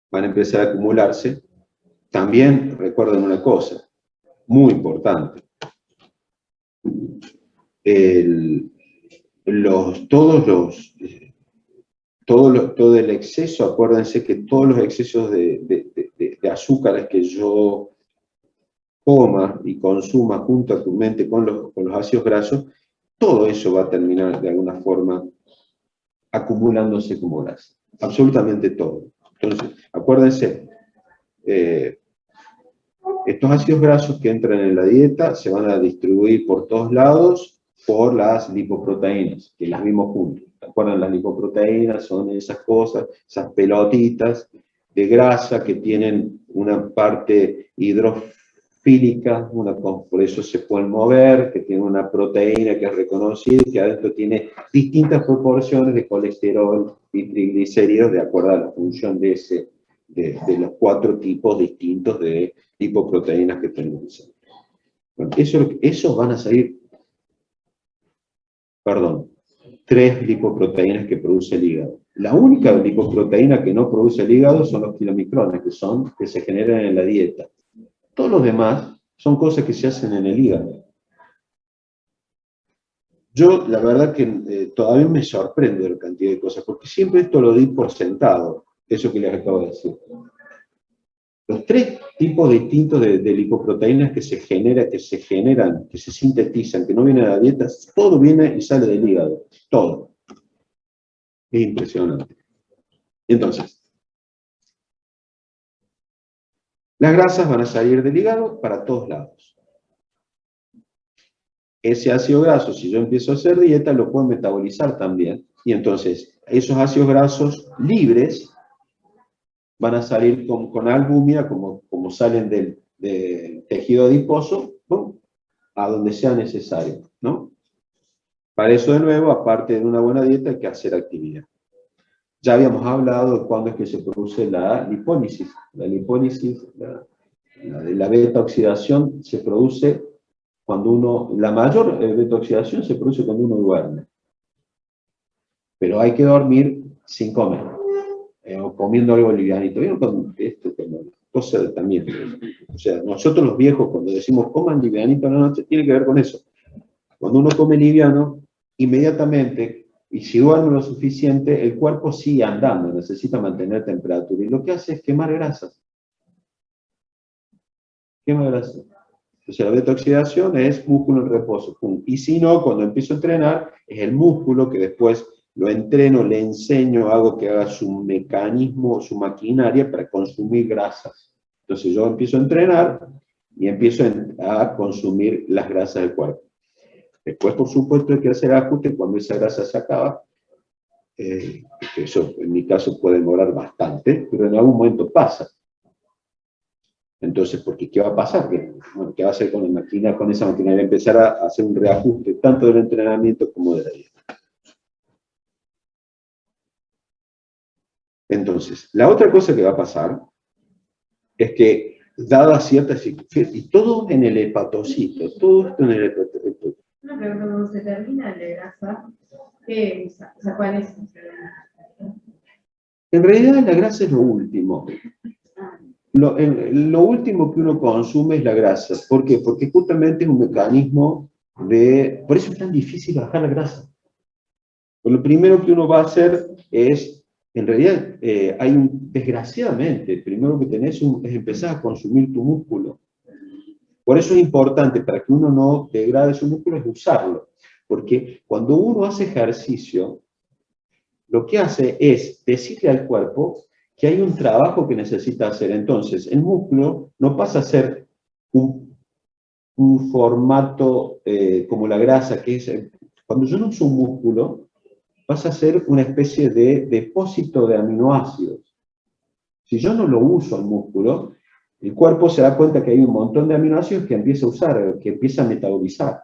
van a empezar a acumularse. También recuerden una cosa, muy importante. Todo el exceso, acuérdense que todos los excesos de azúcares que yo coma y consuma juntamente con los ácidos grasos, todo eso va a terminar de alguna forma acumulándose como grasa. Absolutamente todo. Entonces, acuérdense, estos ácidos grasos que entran en la dieta se van a distribuir por todos lados por las lipoproteínas, que las vimos juntos. ¿Se acuerdan? Las lipoproteínas son esas cosas, esas pelotitas de grasa que tienen una parte hidrofílica, por eso se pueden mover, que tiene una proteína que es reconocida y que adentro tiene distintas proporciones de colesterol y triglicéridos de acuerdo a la función de los 4 tipos distintos de lipoproteínas que tenemos. Bueno, eso van a salir, 3 lipoproteínas que produce el hígado. La única lipoproteína que no produce el hígado son los kilomicrones, que se generan en la dieta. Todos los demás son cosas que se hacen en el hígado. Yo, la verdad que todavía me sorprendo de la cantidad de cosas, porque siempre esto lo di por sentado, eso que les acabo de decir. Los 3 tipos distintos de lipoproteínas que se generan, que se sintetizan, que no vienen a la dieta, todo viene y sale del hígado. Todo. Es impresionante. Entonces, las grasas van a salir del hígado para todos lados. Ese ácido graso, si yo empiezo a hacer dieta, lo puedo metabolizar también. Y entonces, esos ácidos grasos libres van a salir con albúmina, como salen del tejido adiposo, ¿no?, a donde sea necesario, ¿no? Para eso, de nuevo, aparte de una buena dieta, hay que hacer actividad. Ya habíamos hablado de cuándo es que se produce la lipólisis. La lipólisis, la beta-oxidación, se produce cuando la mayor beta-oxidación se produce cuando uno duerme. Pero hay que dormir sin comer. O comiendo algo livianito. ¿Vieron con esto? Cosa también. O sea, nosotros los viejos, cuando decimos coman livianito en la noche, tiene que ver con eso. Cuando uno come liviano, inmediatamente, y si duerme lo suficiente, el cuerpo sigue andando, necesita mantener temperatura. Y lo que hace es quemar grasas. Quema grasas. O sea, la beta-oxidación es músculo en reposo. ¡Pum! Y si no, cuando empiezo a entrenar, es el músculo que después lo entreno, le enseño, hago que haga su mecanismo, su maquinaria para consumir grasas. Entonces yo empiezo a entrenar y empiezo a consumir las grasas del cuerpo. Después, por supuesto, hay que hacer ajuste cuando esa grasa se acaba. Eso, en mi caso, puede demorar bastante, pero en algún momento pasa. Entonces, porque ¿qué va a pasar? ¿Qué va a hacer con la máquina, con esa maquinaria? Empezar a hacer un reajuste tanto del entrenamiento como de la dieta. Entonces, la otra cosa que va a pasar es que, dadas ciertas... Y todo en el hepatocito, todo esto en el hepatocito. No, pero cuando se termina el de grasa, ¿qué usa? O sea, ¿cuál es? En realidad la grasa es lo último. Lo último que uno consume es la grasa. ¿Por qué? Porque justamente es un mecanismo de... Por eso es tan difícil bajar la grasa. Pues lo primero que uno va a hacer es, en realidad, desgraciadamente, primero que tenés es empezar a consumir tu músculo. Por eso es importante, para que uno no degrade su músculo, es usarlo. Porque cuando uno hace ejercicio, lo que hace es decirle al cuerpo que hay un trabajo que necesita hacer. Entonces, el músculo no pasa a ser un formato como la grasa, que es, cuando yo no uso un músculo, pasa a ser una especie de depósito de aminoácidos. Si yo no lo uso al músculo, el cuerpo se da cuenta que hay un montón de aminoácidos que empieza a usar, que empieza a metabolizar.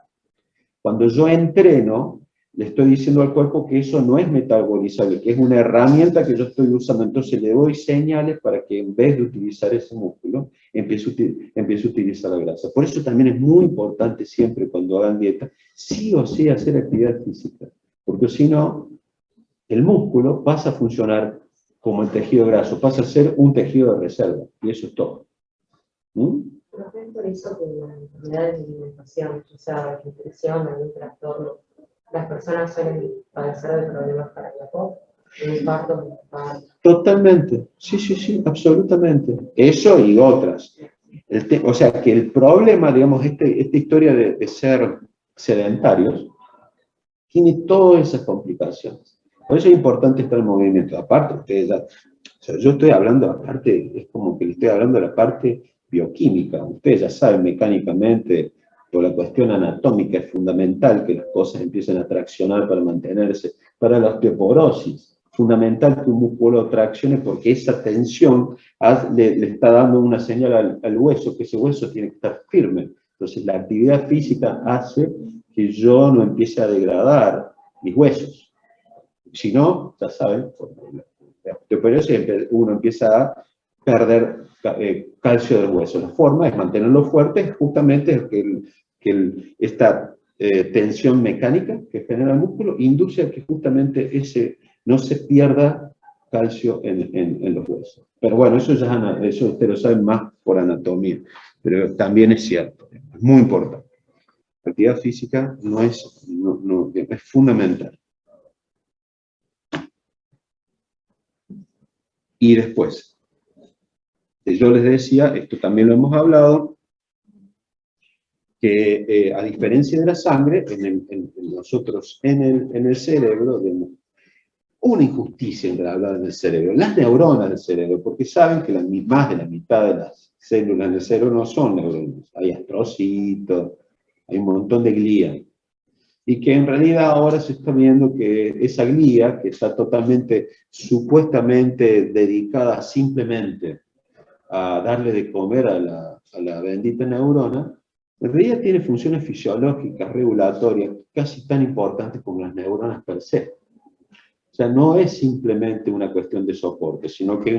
Cuando yo entreno, le estoy diciendo al cuerpo que eso no es metabolizable, que es una herramienta que yo estoy usando. Entonces le doy señales para que en vez de utilizar ese músculo, empiece a utilizar la grasa. Por eso también es muy importante siempre cuando hagan dieta, sí o sí hacer actividad física. Porque si no, el músculo pasa a funcionar como el tejido graso, pasa a ser un tejido de reserva. Y eso es todo. ¿Mm? Pero es por eso que las enfermedades de alimentación, o sea, nutrición, algún trastorno, las personas suelen padecer de problemas cardíacos, un infarto. Totalmente, sí, sí, sí, absolutamente. Eso y otras. O sea, que el problema, digamos, esta historia de ser sedentarios, tiene todas esas complicaciones. Por eso es importante estar en movimiento. Aparte, ustedes ya, o sea, yo estoy hablando, aparte, es como que le estoy hablando de la parte bioquímica. Ustedes ya saben mecánicamente, por la cuestión anatómica, es fundamental que las cosas empiecen a traccionar para mantenerse. Para la osteoporosis, fundamental que un músculo traccione porque esa tensión le está dando una señal al hueso, que ese hueso tiene que estar firme. Entonces, la actividad física hace que yo no empiece a degradar mis huesos. Si no, ya saben, por eso uno empieza a perder calcio del hueso. La forma es mantenerlo fuerte, justamente esta tensión mecánica que genera el músculo induce a que justamente no se pierda calcio en los huesos. Pero bueno, eso ustedes lo saben más por anatomía, pero también es cierto, es muy importante. La actividad física es fundamental. Y después, yo les decía, esto también lo hemos hablado, que a diferencia de la sangre, nosotros en el cerebro, vemos una injusticia entre hablar en el cerebro, las neuronas del cerebro, porque saben que más de la mitad de las células del cerebro no son neuronas, hay astrocitos, hay un montón de glía. Y que en realidad ahora se está viendo que esa glía, que está totalmente, supuestamente dedicada simplemente a darle de comer a la bendita neurona, en realidad tiene funciones fisiológicas, regulatorias, casi tan importantes como las neuronas per se. O sea, no es simplemente una cuestión de soporte, sino que hay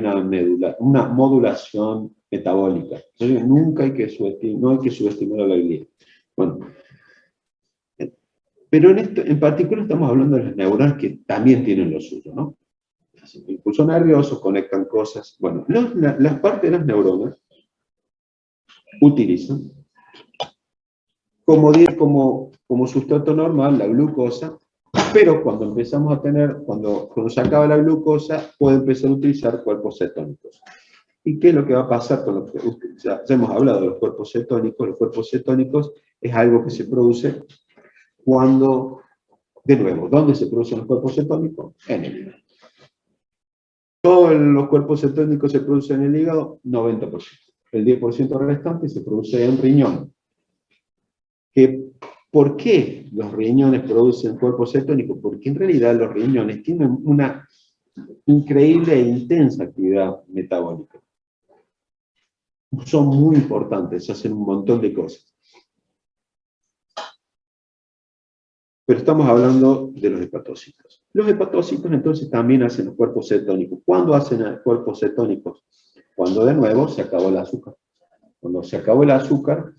una modulación metabólica. Entonces, nunca hay que subestimar a la glía. Bueno, pero en particular estamos hablando de las neuronas que también tienen lo suyo, ¿no? Hacen impulso nervioso, conectan cosas. Bueno, las partes de las neuronas utilizan como sustrato normal la glucosa, pero cuando se acaba la glucosa, puede empezar a utilizar cuerpos cetónicos. ¿Y qué es lo que va a pasar con los que ya hemos hablado de los cuerpos cetónicos? Los cuerpos cetónicos es algo que se produce cuando, de nuevo, ¿dónde se producen los cuerpos cetónicos? En el hígado. Todos los cuerpos cetónicos se producen en el hígado, 90%. El 10% restante se produce en riñón. ¿Por qué los riñones producen cuerpos cetónicos? Porque en realidad los riñones tienen una increíble e intensa actividad metabólica. Son muy importantes, hacen un montón de cosas. Pero estamos hablando de los hepatocitos. Los hepatocitos entonces también hacen los cuerpos cetónicos. ¿Cuándo hacen cuerpos cetónicos? Cuando de nuevo se acabó el azúcar. Cuando se acabó el azúcar,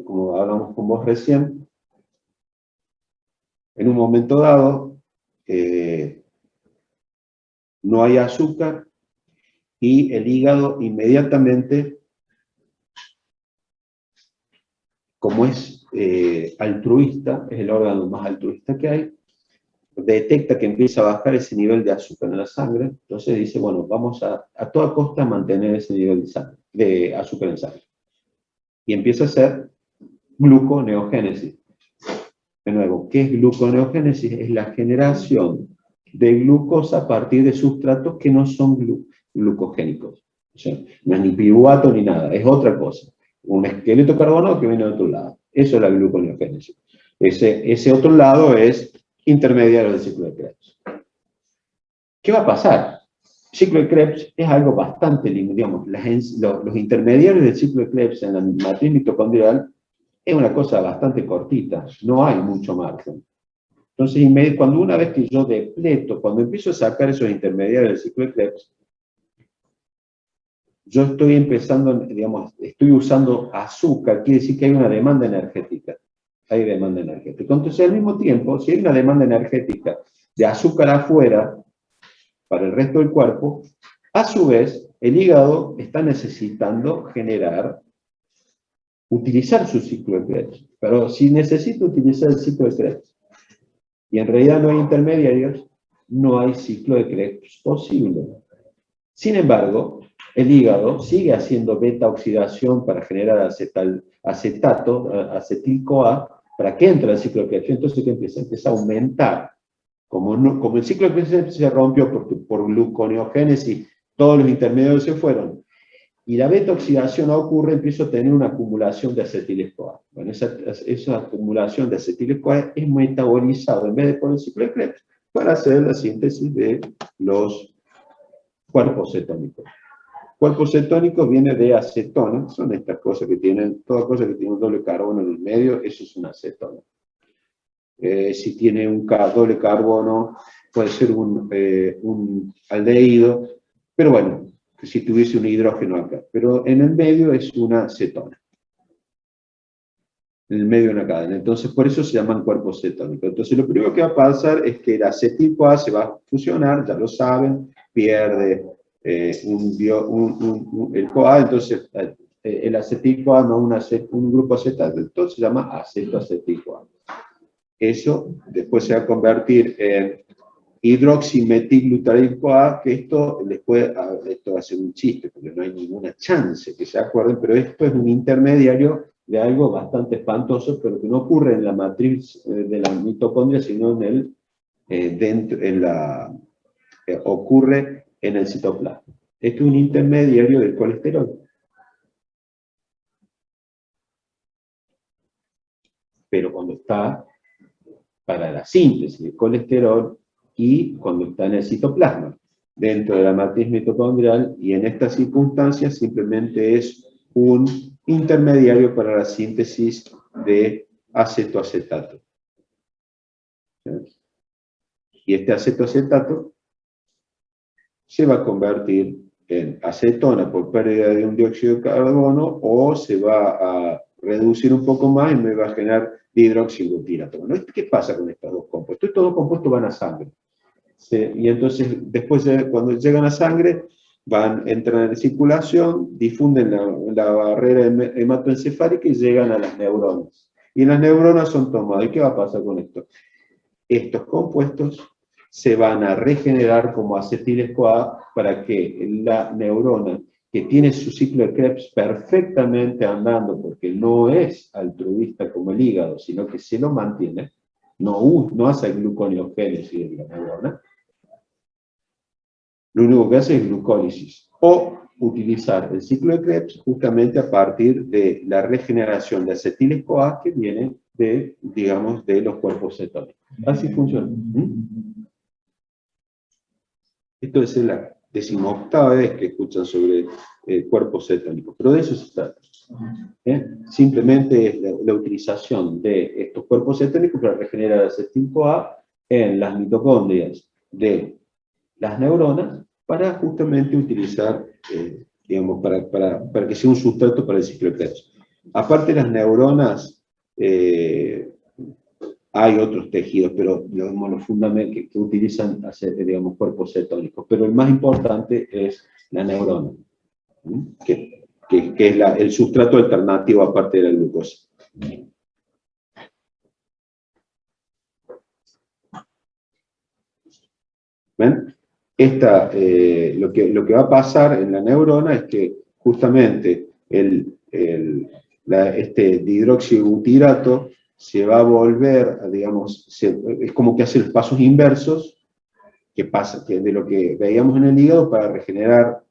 como hablamos con vos recién, en un momento dado, no hay azúcar, y el hígado inmediatamente, como es altruista, es el órgano más altruista que hay, detecta que empieza a bajar ese nivel de azúcar en la sangre, entonces dice, bueno, vamos a toda costa mantener ese nivel de azúcar en sangre. Y empieza a hacer gluconeogénesis. De nuevo, ¿qué es gluconeogénesis? Es la generación de glucosa a partir de sustratos que no son glucogénicos. O sea, no es ni piruvato ni nada, es otra cosa. Un esqueleto carbono que viene de otro lado. Eso es la gluconeogénesis. Ese otro lado es intermediario del ciclo de Krebs. ¿Qué va a pasar? El ciclo de Krebs es algo bastante lindo, digamos, los intermediarios del ciclo de Krebs en la matriz mitocondrial es una cosa bastante cortita, no hay mucho margen. Entonces, cuando una vez que yo depleto, cuando empiezo a sacar esos intermediarios del ciclo de Krebs, yo estoy empezando, digamos, estoy usando azúcar, quiere decir que hay una demanda energética. Hay demanda energética. Entonces, al mismo tiempo, si hay una demanda energética de azúcar afuera, para el resto del cuerpo, a su vez, el hígado está necesitando utilizar su ciclo de Krebs. Pero si necesita utilizar el ciclo de Krebs, y en realidad no hay intermediarios, no hay ciclo de Krebs posible. Sin embargo, el hígado sigue haciendo beta-oxidación para generar acetato, acetil-CoA, para que entre el ciclo de Krebs. Entonces, ¿qué empieza? Empieza a aumentar. Como el ciclo de Krebs se rompió por gluconeogénesis, todos los intermediarios se fueron, y la beta-oxidación ocurre, empiezo a tener una acumulación de acetil-CoA. Bueno, esa acumulación de acetil-CoA es metabolizado, en vez de por el ciclo de Krebs, para hacer la síntesis de los cuerpos cetónicos. Cuerpos cetónicos viene de acetona, son estas cosas que tienen, todas cosas que tienen un doble carbono en el medio, eso es una acetona. Si tiene un doble carbono, puede ser un aldehído, pero bueno, si tuviese un hidrógeno acá. Pero en el medio es una cetona. En el medio de una cadena. Entonces, por eso se llaman cuerpos cetónicos. Entonces, lo primero que va a pasar es que el acetil-CoA se va a fusionar, ya lo saben, pierde el CoA, entonces el acetil-CoA no un grupo acetato, entonces se llama acetoacetil-CoA. Eso después se va a convertir en hidroximetilglutarid-CoA, que esto va a ser un chiste, porque no hay ninguna chance que se acuerden, pero esto es un intermediario de algo bastante espantoso, pero que no ocurre en la matriz de la mitocondria, sino ocurre en el citoplasma. Esto es un intermediario del colesterol. Pero cuando está para la síntesis del colesterol y cuando está en el citoplasma, dentro de la matriz mitocondrial, y en estas circunstancias simplemente es un intermediario para la síntesis de acetoacetato. Y este acetoacetato se va a convertir en acetona por pérdida de un dióxido de carbono, o se va a reducir un poco más y me va a generar hidroxibutirato. Bueno, ¿qué pasa con estos dos compuestos? Estos dos compuestos van a sangre. Y entonces, después cuando llegan a sangre, entran en circulación, difunden la barrera hematoencefálica y llegan a las neuronas. Y las neuronas son tomadas. ¿Y qué va a pasar con esto? Estos compuestos se van a regenerar como acetil-CoA para que la neurona, que tiene su ciclo de Krebs perfectamente andando, porque no es altruista como el hígado, sino que se lo mantiene, no hace gluconeogénesis de la neurona, lo único que hace es glucólisis, o utilizar el ciclo de Krebs justamente a partir de la regeneración de acetil-CoA que viene digamos, de los cuerpos cetónicos. Así funciona. Esto es la 18ª vez que escuchan sobre cuerpos cetónicos, pero de eso se trata. Simplemente es la utilización de estos cuerpos cetónicos para regenerar acetil-CoA en las mitocondrias de las neuronas para justamente utilizar, digamos, para que sea un sustrato para el ciclo de Krebs. Aparte, las neuronas hay otros tejidos, pero los fundamentos que utilizan, digamos, cuerpos cetónicos. Pero el más importante es la neurona, ¿sí? que es el sustrato alternativo aparte de la glucosa. ¿Ven? Lo que va a pasar en la neurona es que justamente este dihidroxibutirato se va a volver, digamos, es como que hace los pasos inversos que de lo que veíamos en el hígado para regenerar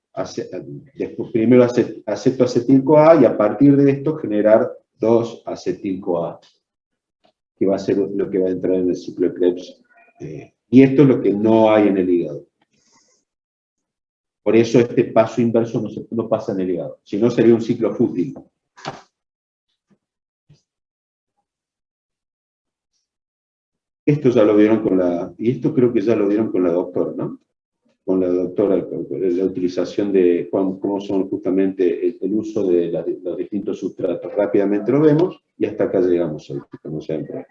después, primero acetoacetil-CoA y a partir de esto generar 2-acetil-CoA, que va a ser lo que va a entrar en el ciclo de Krebs. Y esto es lo que no hay en el hígado. Por eso este paso inverso no pasa en el hígado. Si no, sería un ciclo fútil. Esto ya lo vieron y esto creo que ya lo vieron con la doctora, ¿no? Con la doctora, con la utilización de cómo son justamente el uso de los distintos sustratos. Rápidamente lo vemos y hasta acá llegamos hoy, como siempre.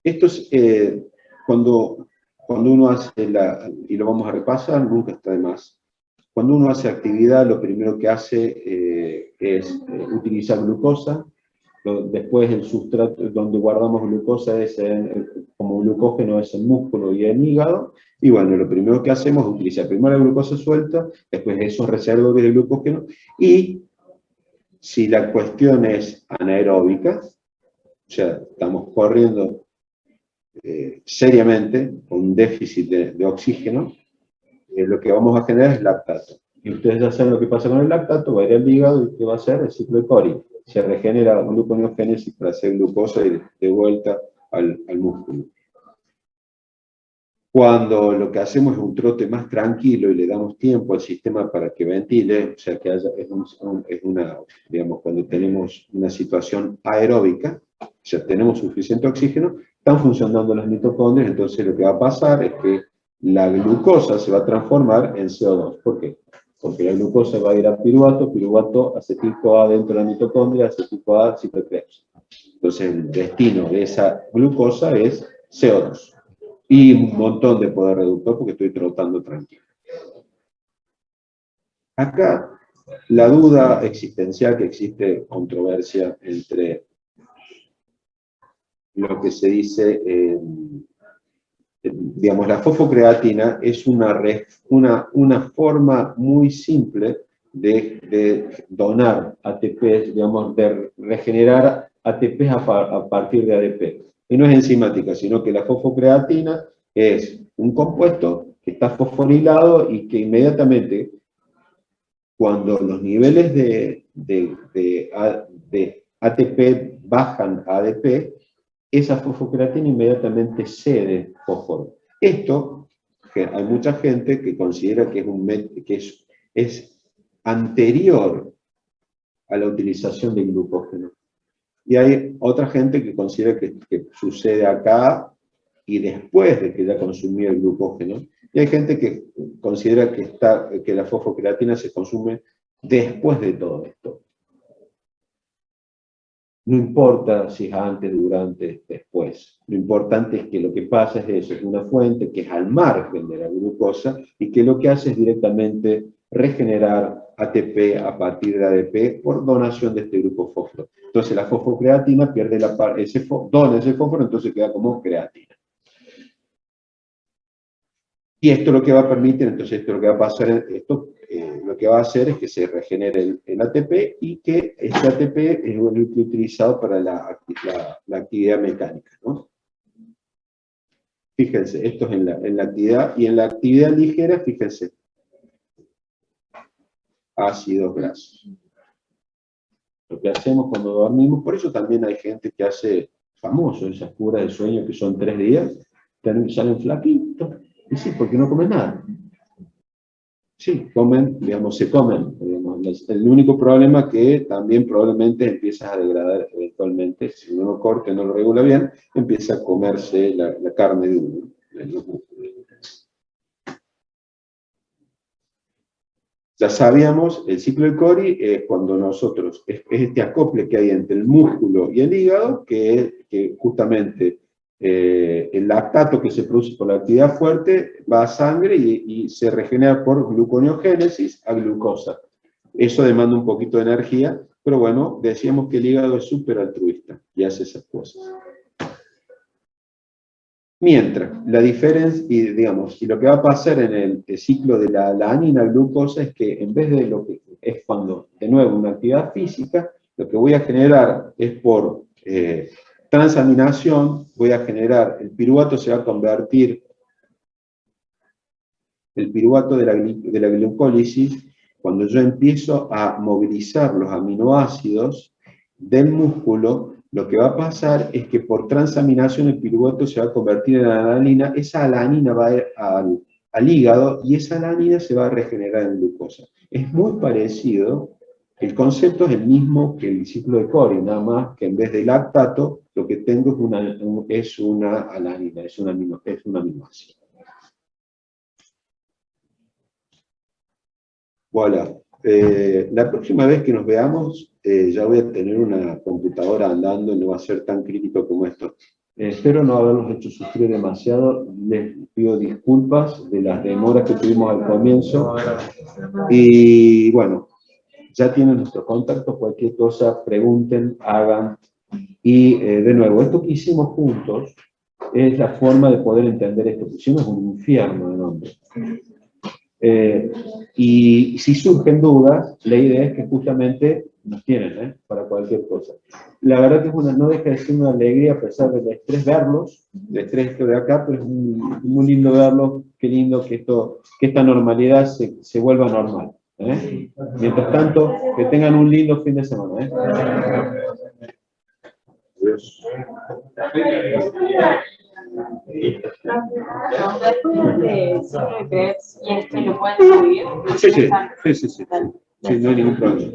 Esto es cuando uno hace y lo vamos a repasar, nunca está de más. Cuando uno hace actividad, lo primero que hace es utilizar glucosa. Después el sustrato donde guardamos glucosa como glucógeno es el músculo y el hígado. Y bueno, lo primero que hacemos es utilizar primero la glucosa suelta, después esos reservorios de glucógeno. Y si la cuestión es anaeróbica, o sea, estamos corriendo seriamente con un déficit de oxígeno, lo que vamos a generar es lactato. Y ustedes ya saben lo que pasa con el lactato, va a ir al hígado y ¿qué va a hacer? El ciclo de Cori. Se regenera gluconeogénesis para hacer glucosa y de vuelta al músculo. Cuando lo que hacemos es un trote más tranquilo y le damos tiempo al sistema para que ventile, o sea que digamos, cuando tenemos una situación aeróbica, o sea, tenemos suficiente oxígeno, están funcionando las mitocondrias, entonces lo que va a pasar es que la glucosa se va a transformar en CO2. ¿Por qué? Porque la glucosa va a ir a piruvato, acetil-CoA dentro de la mitocondria, acetil-CoA, ciclo de Krebs. Entonces el destino de esa glucosa es CO2. Y un montón de poder reductor porque estoy trotando tranquilo. Acá, la duda existencial que existe, controversia entre lo que se dice, digamos, la fosfocreatina es una forma muy simple de donar ATP, digamos, de regenerar ATP a partir de ADP. Y no es enzimática, sino que la fosfocreatina es un compuesto que está fosforilado y que inmediatamente, cuando los niveles de ATP bajan a ADP, esa fosfocreatina inmediatamente cede fósforo. Esto, hay mucha gente que considera que es anterior a la utilización del glucógeno. Y hay otra gente que considera que sucede acá y después de que ya consumió el glucógeno. Y hay gente que considera que la fosfocreatina se consume después de todo esto. No importa si es antes, durante, después. Lo importante es que lo que pasa es eso, es una fuente que es al margen de la glucosa y que lo que hace es directamente regenerar ATP a partir de ADP por donación de este grupo fósforo. Entonces la fosfocreatina dona ese fósforo, entonces queda como creatina. Y esto lo que va a permitir, entonces esto lo que va a pasar, lo que va a hacer es que se regenere el ATP y que este ATP es el utilizado para la actividad mecánica, ¿no? Fíjense, esto es en la actividad, y en la actividad ligera, fíjense, ácidos grasos. Lo que hacemos cuando dormimos, por eso también hay gente que hace famoso esas curas de sueño que son 3 días, salen flaquitos, y sí, porque no comen nada. Sí, comen, digamos, se comen. Digamos, el único problema que también probablemente empiezas a degradar eventualmente, si uno no corta y no lo regula bien, empieza a comerse la carne de uno. Ya sabíamos, el ciclo de Cori es cuando nosotros, es este acople que hay entre el músculo y el hígado, que justamente el lactato que se produce por la actividad fuerte va a sangre y se regenera por gluconeogénesis a glucosa. Eso demanda un poquito de energía, pero bueno, decíamos que el hígado es súper altruista y hace esas cosas. Mientras, la diferencia, y digamos, y lo que va a pasar en el ciclo de la alanina glucosa es que en vez de lo que es cuando, de nuevo, una actividad física, lo que voy a generar es por transaminación, voy a generar, el piruvato se va a convertir, el piruvato de la glucólisis, cuando yo empiezo a movilizar los aminoácidos del músculo, lo que va a pasar es que por transaminación el piruvato se va a convertir en alanina, esa alanina va a ir al hígado y esa alanina se va a regenerar en glucosa. Es muy parecido, el concepto es el mismo que el ciclo de Cori, nada más que en vez de lactato, lo que tengo es una alanina, es un aminoácido. Voilà. La próxima vez que nos veamos, ya voy a tener una computadora andando y no va a ser tan crítico como esto. Espero no haberlos hecho sufrir demasiado. Les pido disculpas de las demoras que tuvimos al comienzo. Y bueno, ya tienen nuestro contacto. Cualquier cosa, pregunten, hagan. Y de nuevo, esto que hicimos juntos es la forma de poder entender esto. Pusimos un infierno de nombre. Y si surgen dudas, la idea es que justamente nos tienen, para cualquier cosa. La verdad que no deja de ser una alegría a pesar del estrés verlos, el estrés de acá, pero es muy lindo verlos, qué lindo que esta normalidad se vuelva normal. Mientras tanto, que tengan un lindo fin de semana. Adiós. Después de ciclo de Krebs, ¿y este lo pueden subir? Sí. Sí, no hay ningún problema.